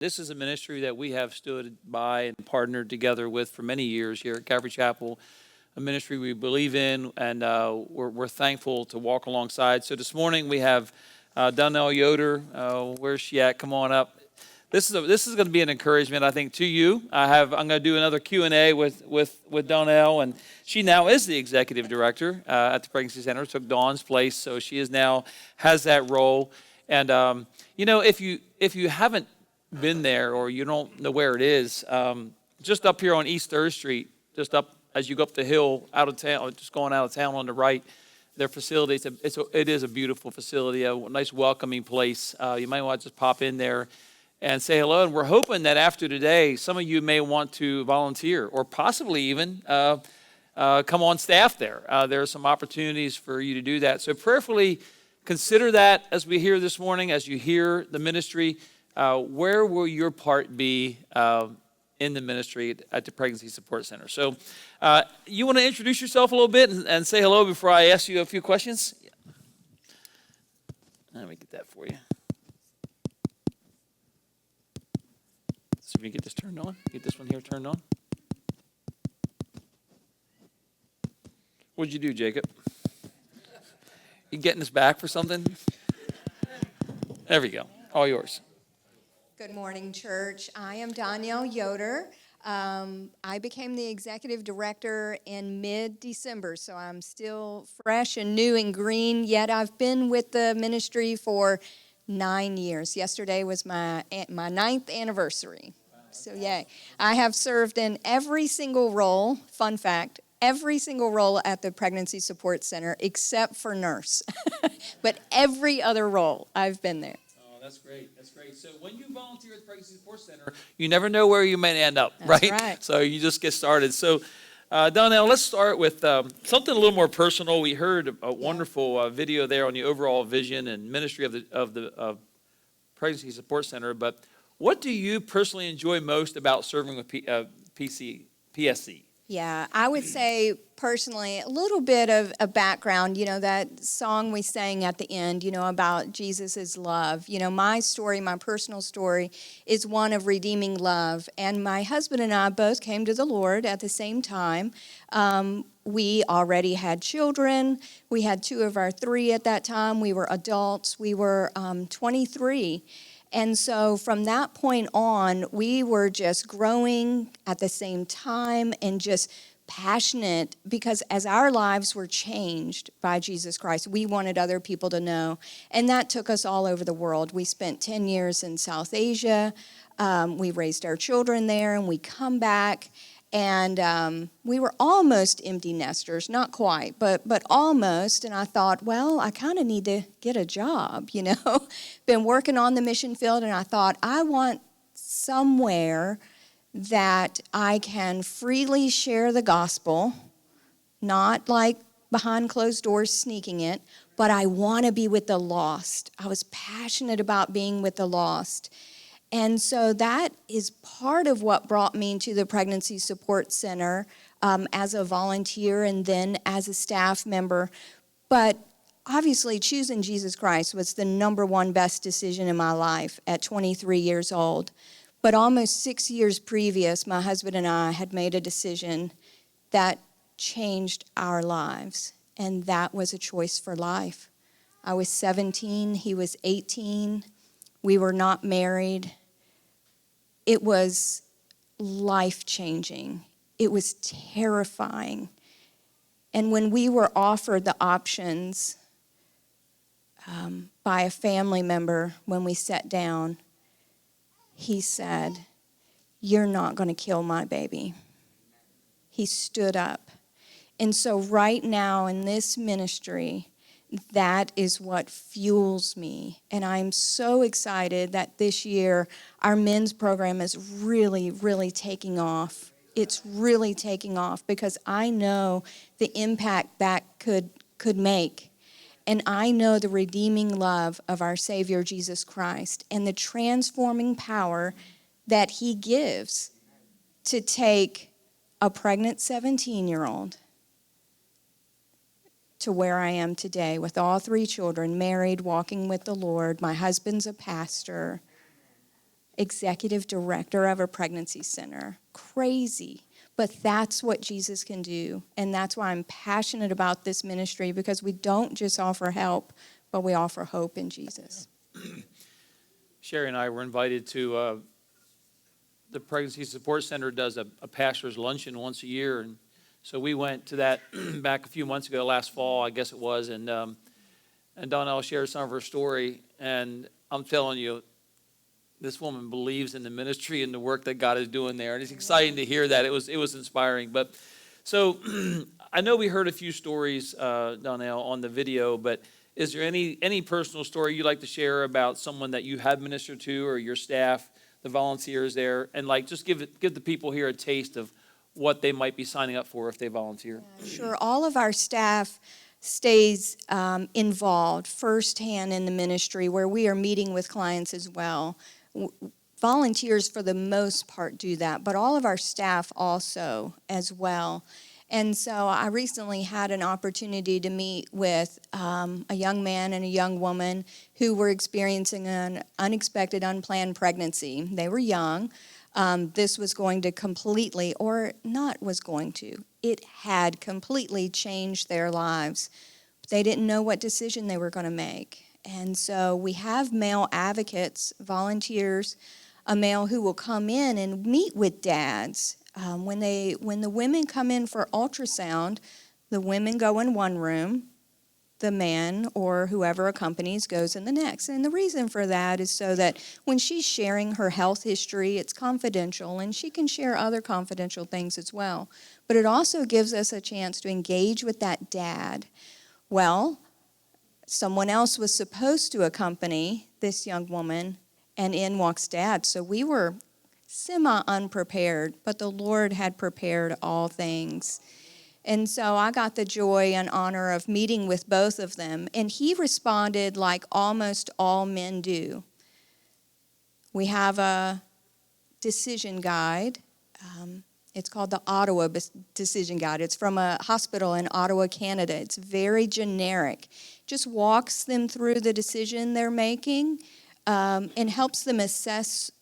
This is a ministry that we have stood by and partnered together with for many years here at Calvary Chapel, a ministry we believe in, and we're thankful to walk alongside. So this morning we have Donnell Yoder. Where's she at? Come on up. This is going to be an encouragement, I think, to you. I'm going to do another Q&A with Donnell, and she now is the executive director at the Pregnancy Center. Took Dawn's place, so she has that role. And if you haven't been there or you don't know where it is, just up here on East 3rd Street, just up as you go up the hill out of town, just going out of town on the right, their facility, it is a beautiful facility, a nice welcoming place. You might want to just pop in there and say hello. And we're hoping that after today, some of you may want to volunteer or possibly even come on staff there. There are some opportunities for you to do that. So prayerfully consider that as we hear this morning, as you hear the ministry. Where will your part be in the ministry at the Pregnancy Support Center? So you want to introduce yourself a little bit and say hello before I ask you a few questions? Let me get that for you. So we can get this turned on. Get this one here turned on. What'd you do, Jacob? You getting us back for something? There we go. All yours. Good morning, church. I am Donnell Yoder. I became the executive director in mid-December, so I'm still fresh and new and green, yet I've been with the ministry for 9 years. Yesterday was my 9th anniversary. So, yay. I have served in every single role, fun fact, every single role at the Pregnancy Support Center except for nurse. But every other role, I've been there. That's great. That's great. So when you volunteer at the Pregnancy Support Center, you never know where you may end up, That's right? So you just get started. So, Donnell, let's start with something a little more personal. We heard a wonderful video there on the overall vision and ministry of the Pregnancy Support Center. But what do you personally enjoy most about serving with PSC? Yeah, I would say personally, a little bit of a background, that song we sang at the end, about Jesus' love. My story, my personal story, is one of redeeming love. And my husband and I both came to the Lord at the same time. We already had children. We had 2 of our 3 at that time. We were adults. We were 23. And so from that point on, we were just growing at the same time and just passionate because as our lives were changed by Jesus Christ, we wanted other people to know. And that took us all over the world. We spent 10 years in South Asia. We raised our children there, and we come back. And we were almost empty nesters, not quite, but almost. And I thought, well, I kind of need to get a job, Been working on the mission field, and I thought, I want somewhere that I can freely share the gospel, not like behind closed doors sneaking it, but I want to be with the lost. I was passionate about being with the lost. And so that is part of what brought me to the Pregnancy Support Center as a volunteer and then as a staff member. But obviously choosing Jesus Christ was the number one best decision in my life at 23 years old. But almost 6 years previous, my husband and I had made a decision that changed our lives. And that was a choice for life. I was 17, he was 18. We were not married. It was life-changing. It was terrifying. And when we were offered the options by a family member, when we sat down, he said, "You're not going to kill my baby." He stood up. And so right now in this ministry, that is what fuels me. And I'm so excited that this year our men's program is really, really taking off. It's really taking off because I know the impact that could make. And I know the redeeming love of our Savior Jesus Christ and the transforming power that he gives to take a pregnant 17-year-old to where I am today with all 3 children, married, walking with the Lord. My husband's a pastor. executive director of a pregnancy center. Crazy. But that's what Jesus can do. And that's why I'm passionate about this ministry, because we don't just offer help, but we offer hope in Jesus. Sherry and I were invited to the Pregnancy Support Center does a pastor's luncheon once a year. And so we went to that back a few months ago, last fall, I guess it was. And Donnell shared some of her story. And I'm telling you, this woman believes in the ministry and the work that God is doing there. And it's exciting to hear that. It was inspiring. But so I know we heard a few stories, Donnell, on the video, but is there any personal story you'd like to share about someone that you have ministered to, or your staff, the volunteers there? And like, just give the people here a taste of what they might be signing up for if they volunteer. Yeah, sure. All of our staff stays involved firsthand in the ministry, where we are meeting with clients as well. Volunteers, for the most part, do that, but all of our staff also as well. And so I recently had an opportunity to meet with a young man and a young woman who were experiencing an unexpected, unplanned pregnancy. They were young. This was going to completely, or not was going to, it had completely changed their lives. They didn't know what decision they were going to make. And so we have male advocates, volunteers, a male who will come in and meet with dads. When the women come in for ultrasound, the women go in one room, the man or whoever accompanies goes in the next. And the reason for that is so that when she's sharing her health history, it's confidential, and she can share other confidential things as well. But it also gives us a chance to engage with that dad. Well, someone else was supposed to accompany this young woman, and in walks dad. So we were semi-unprepared, but the Lord had prepared all things. And so I got the joy and honor of meeting with both of them, and he responded like almost all men do. We have a decision guide. It's called the Ottawa Decision Guide. It's from a hospital in Ottawa, Canada. It's very generic. Just walks them through the decision they're making and helps them assess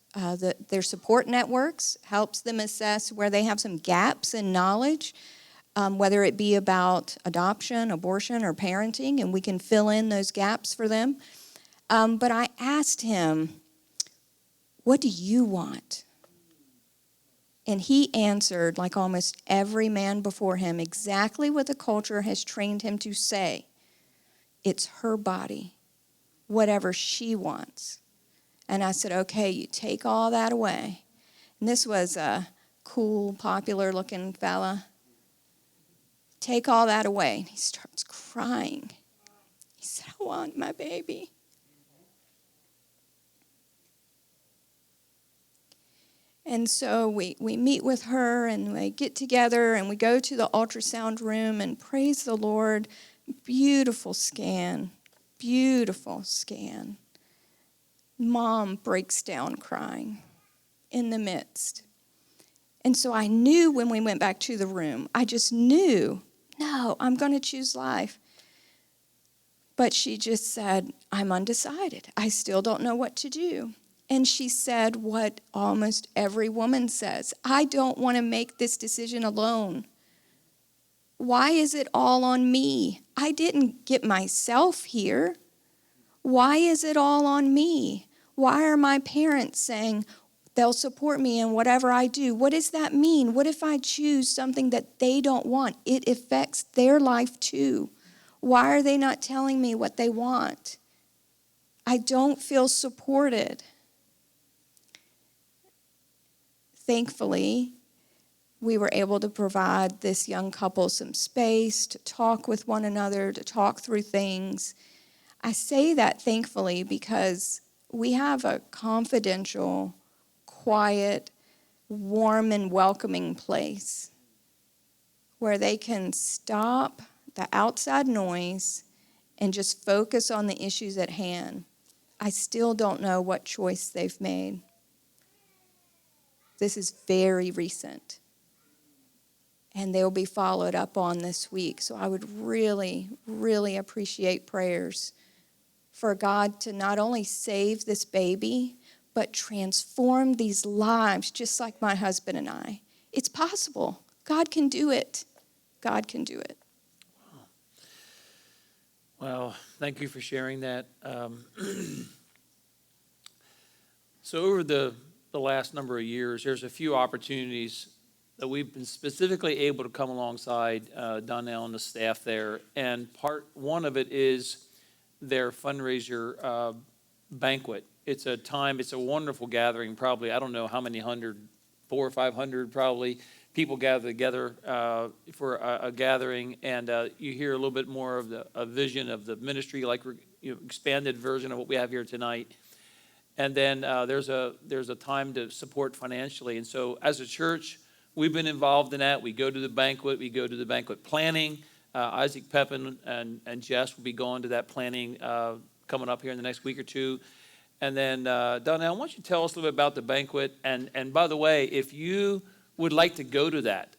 their support networks, helps them assess where they have some gaps in knowledge, whether it be about adoption, abortion, or parenting, and we can fill in those gaps for them. But I asked him, "What do you want?" And he answered, like almost every man before him, exactly what the culture has trained him to say. It's her body, whatever she wants. And I said, okay, you take all that away. And this was a cool, popular-looking fella. Take all that away. And he starts crying. He said, I want my baby. And so we meet with her, and we get together, and we go to the ultrasound room, and praise the Lord, beautiful scan, beautiful scan. Mom breaks down crying in the midst. And so I knew when we went back to the room, I just knew, no, I'm going to choose life. But she just said, I'm undecided. I still don't know what to do. And she said what almost every woman says, I don't want to make this decision alone. Why is it all on me? I didn't get myself here. Why is it all on me? Why are my parents saying they'll support me in whatever I do? What does that mean? What if I choose something that they don't want? It affects their life too. Why are they not telling me what they want? I don't feel supported. Thankfully, we were able to provide this young couple some space to talk with one another, to talk through things. I say that thankfully because we have a confidential, quiet, warm, and welcoming place where they can stop the outside noise and just focus on the issues at hand. I still don't know what choice they've made. This is very recent, and they'll be followed up on this week. So I would really, really appreciate prayers for God to not only save this baby, but transform these lives just like my husband and I. It's possible. God can do it. God can do it. Well, thank you for sharing that. So over the last number of years, there's a few opportunities that we've been specifically able to come alongside Donnell and the staff there. And part one of it is their fundraiser banquet. It's a wonderful gathering, probably, I don't know how many hundred, 400 or 500 probably, people gather together for a gathering, and you hear a little bit more of a vision of the ministry, like expanded version of what we have here tonight. And then there's a time to support financially. And so as a church, we've been involved in that. We go to the banquet. We go to the banquet planning. Isaac Pepin and Jess will be going to that planning coming up here in the next week or two. And then, Donnell, why don't you tell us a little bit about the banquet? And by the way, if you would like to go to that,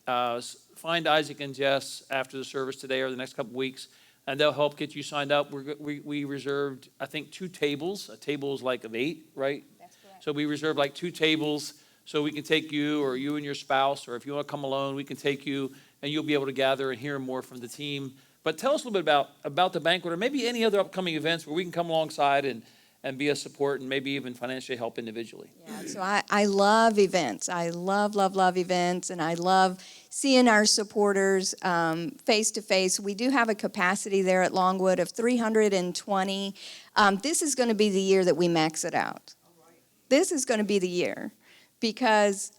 find Isaac and Jess after the service today or the next couple weeks, and they'll help get you signed up. We reserved, I think, 2 tables. A table is like of 8, right? That's correct. So we reserved like 2 tables so we can take you, or you and your spouse, or if you want to come alone, we can take you, and you'll be able to gather and hear more from the team. But tell us a little bit about the banquet, or maybe any other upcoming events where we can come alongside and be a support and maybe even financially help individually. Yeah, so I love events. I love events, and I love seeing our supporters face to face. We do have a capacity there at Longwood of 320. This is going to be the year that we max it out. This is going to be the year, because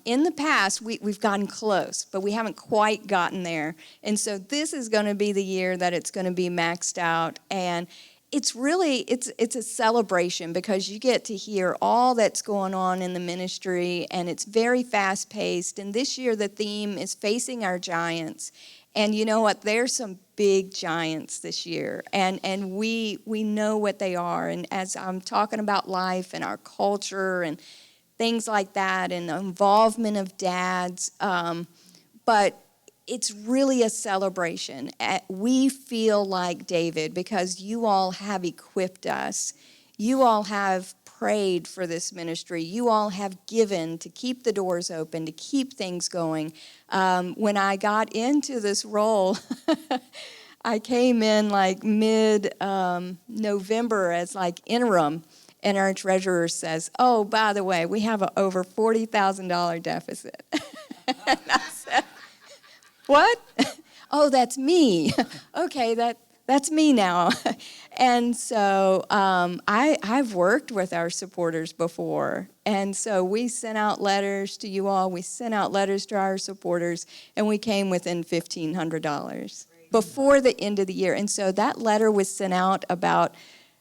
in the past we've gotten close, but we haven't quite gotten there. And so this is going to be the year that it's going to be maxed out. And it's really, it's a celebration, because you get to hear all that's going on in the ministry, and it's very fast-paced. And this year the theme is facing our giants. And you know what? There's some big giants this year, and we know what they are. And as I'm talking about life and our culture and things like that, and the involvement of dads, but it's really a celebration. We feel like David, because you all have equipped us. You all have prayed for this ministry. You all have given to keep the doors open, to keep things going. When I got into this role, I came in like mid-November as like interim, and our treasurer says, "Oh, by the way, we have an over $40,000 deficit." And I said, "What?" "Oh, that's me." "Okay, that's me now." And so I've worked with our supporters before. And so we sent out letters to you all. We sent out letters to our supporters, and we came within $1,500 before the end of the year. And so that letter was sent out about,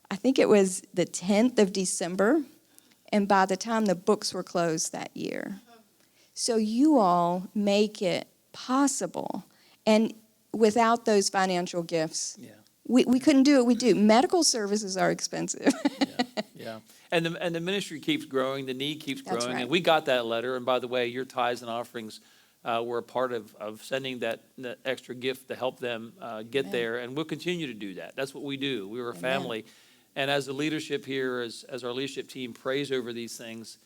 I think it was the 10th of December, and by the time the books were closed that year. So you all make it possible. And without those financial gifts, we couldn't do what we do. Medical services are expensive. Yeah. And the ministry keeps growing, the need keeps growing. That's right. And we got that letter. And by the way, your tithes and offerings were a part of sending that extra gift to help them get Amen. there. And we'll continue to do that. That's what we do. We were a Amen. family. And as the leadership here, as our leadership team prays over these things,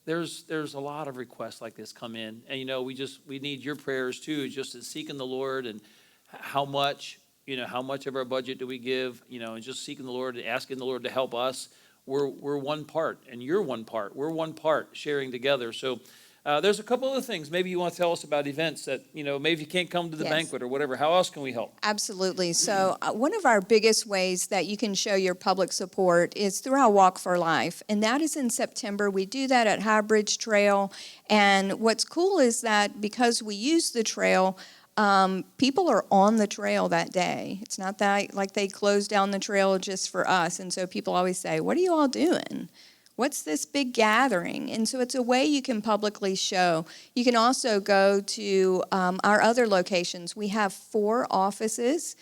there's a lot of requests like this come in. And, you know, we need your prayers too, just as seeking the Lord, and how much of our budget do we give, and just seeking the Lord and asking the Lord to help us. We're one part, and you're one part. We're one part, sharing together. So there's a couple other things maybe you want to tell us about events that, maybe you can't come to the Yes. banquet or whatever. How else can we help? Absolutely. So one of our biggest ways that you can show your public support is through our Walk for Life, and that is in September. We do that at High Bridge Trail, and what's cool is that because we use the trail, people are on the trail that day. It's not that like they close down the trail just for us, and so people always say, "What are you all doing? What's this big gathering?" And so it's a way you can publicly show. You can also go to our other locations. We have 4 offices,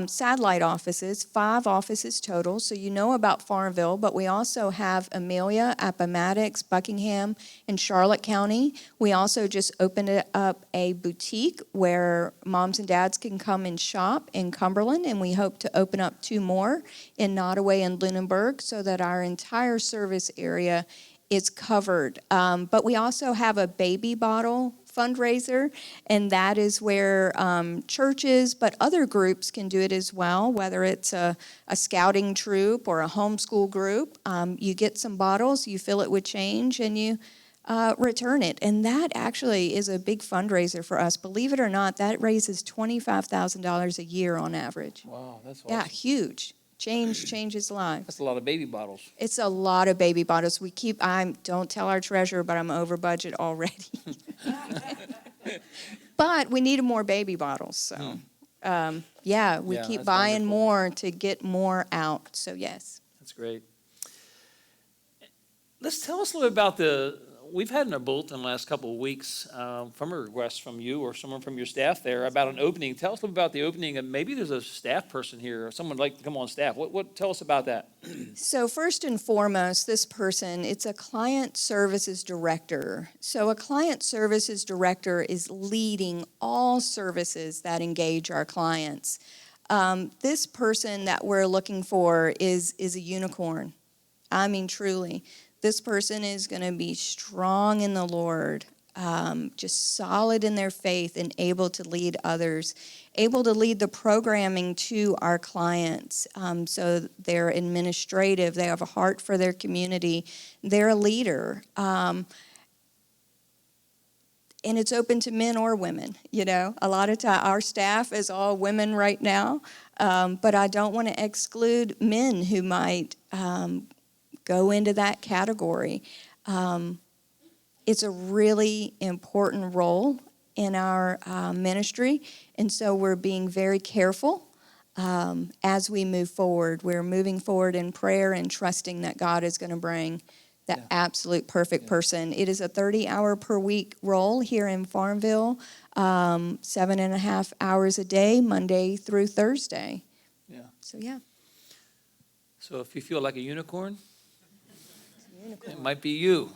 satellite offices, 5 offices total. So you know about Farmville, but we also have Amelia, Appomattox, Buckingham, and Charlotte County. We also just opened up a boutique where moms and dads can come and shop in Cumberland, and we hope to open up 2 more in Nottoway and Lunenburg, so that our entire service area is covered. But we also have a baby bottle fundraiser, and that is where churches, but other groups can do it as well, whether it's a scouting troop or a homeschool group. You get some bottles, you fill it with change, and you return it. And that actually is a big fundraiser for us. Believe it or not, that raises $25,000 a year on average. Wow, that's awesome. Yeah, huge. Change changes lives. That's a lot of baby bottles. It's a lot of baby bottles. Don't tell our treasurer, but I'm over budget already. But we need more baby bottles. So, yeah, we keep that's buying wonderful. more to get more out. So, yes. That's great. Let's tell us a little bit about we've had in our bulletin the last couple of weeks from a request from you or someone from your staff there about an opening. Tell us a little about the opening, and maybe there's a staff person here or someone would like to come on staff. Tell us about that. So first and foremost, this person, it's a client services director. So a client services director is leading all services that engage our clients. This person that we're looking for is a unicorn. I mean, truly. This person is going to be strong in the Lord, just solid in their faith and able to lead others, able to lead the programming to our clients. So they're administrative, they have a heart for their community, they're a leader. And it's open to men or women, you know. A lot of time, our staff is all women right now, but I don't want to exclude men who might go into that category. It's a really important role in our ministry, and so we're being very careful as we move forward. We're moving forward in prayer and trusting that God is going to bring the absolute perfect person. It is a 30-hour per week role here in Farmville, 7.5 hours a day, Monday through Thursday. Yeah. So, yeah. So if you feel like a unicorn, it might be you.